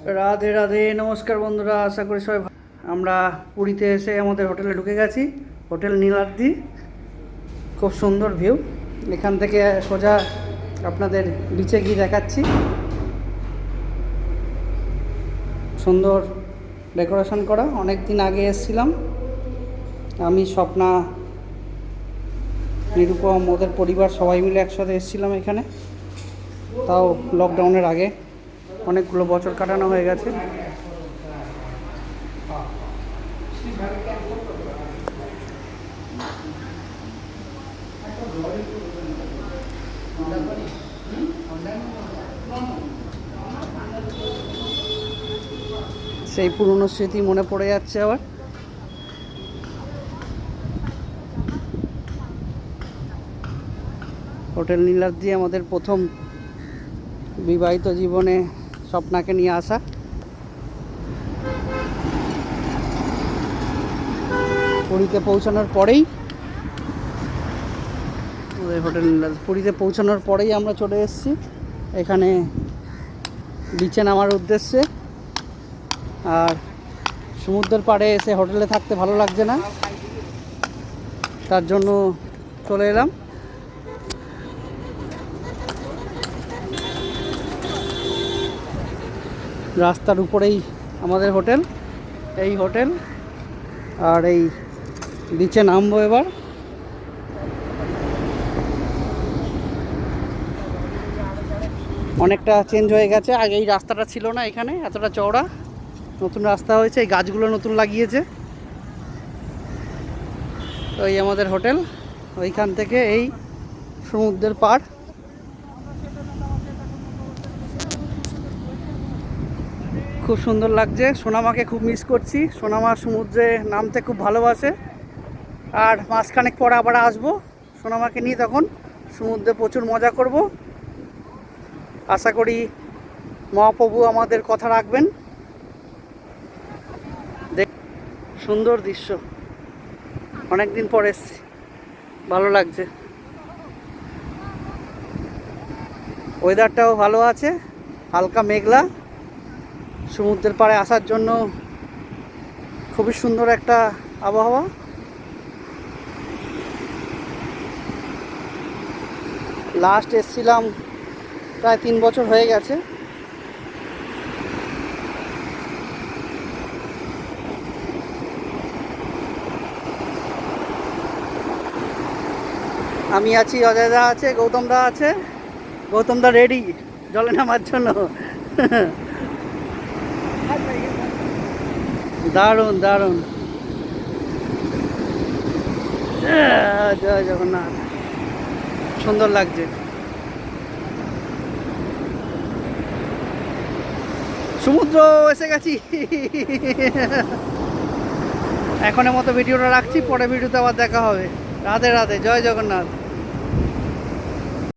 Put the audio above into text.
রাধে রাধে, নমস্কার বন্ধুরা, আশা করি সবাই আমরা পুরীতে এসে আমাদের হোটেলে ঢুকে গেছি। হোটেল নীলাদ্রি, খুব সুন্দর ভিউ। এখান থেকে সোজা আপনাদের বিচে গিয়ে দেখাচ্ছি। সুন্দর ডেকোরেশন করা, অনেক দিন আগে এসেছিলাম আমি, স্বপ্না, নিরুপম, ওদের পরিবার সবাই মিলে একসাথে এসেছিলাম এখানে, তাও লকডাউনের আগে। অনেকগুলো বছর কাটানো হয়ে গেছে। সেই পুরনো স্মৃতি মনে পড়ে যাচ্ছে আবার। হোটেল নীলাদ্রি আমাদের প্রথম বিবাহিত জীবনে স্বপ্নাকে নিয়ে আসা। পুরীতে পৌঁছানোর পরেই হোটেল নীলাদ্রি পুরীতে পৌঁছানোর পরেই আমরা চলে এসেছি এখানে বিচে নামার উদ্দেশ্যে। আর সমুদ্রের পাড়ে এসে হোটেলে থাকতে ভালো লাগছে না, তার জন্য চলে এলাম। রাস্তার উপরেই আমাদের হোটেল, এই হোটেল। আর এই বিচে নামবো এবার। অনেকটা চেঞ্জ হয়ে গেছে, আগে এই রাস্তাটা ছিল না, এখানে এতটা চওড়া, নতুন রাস্তা হয়েছে, এই গাছগুলো নতুন লাগিয়েছে। তো এই আমাদের হোটেল, ওইখান থেকে এই সমুদ্রের পাড়। খুব সুন্দর লাগছে। সোনামাকে খুব মিস করছি। সোনামা সমুদ্রে নামতে খুব ভালোবাসে। আর মাসখানেক পর আবার আসবো সোনামাকে নিয়ে, তখন সমুদ্রে প্রচুর মজা করব। আশা করি মহাপ্রভু আমাদের কথা রাখবেন। সুন্দর দৃশ্য, অনেক দিন পর এসছি, ভালো লাগছে। ওয়েদারটাও ভালো আছে, হালকা মেঘলা। সমুদ্রের পাড়ে আসার জন্য খুবই সুন্দর একটা আবহাওয়া। লাস্ট এসছিলাম প্রায় 3 বছর হয়ে গেছে। আমি আছি, অজয় দা আছে, গৌতম দা আছে। গৌতম দা রেডি জলে নামার জন্য। দারুণ দারুণ, জয় জগন্নাথ, সুন্দর লাগছে। সমুদ্র এসে গেছি। এখনের মতো ভিডিওটা রাখছি, পরে ভিডিওতে আবার দেখা হবে। রাধে রাধে, জয় জগন্নাথ।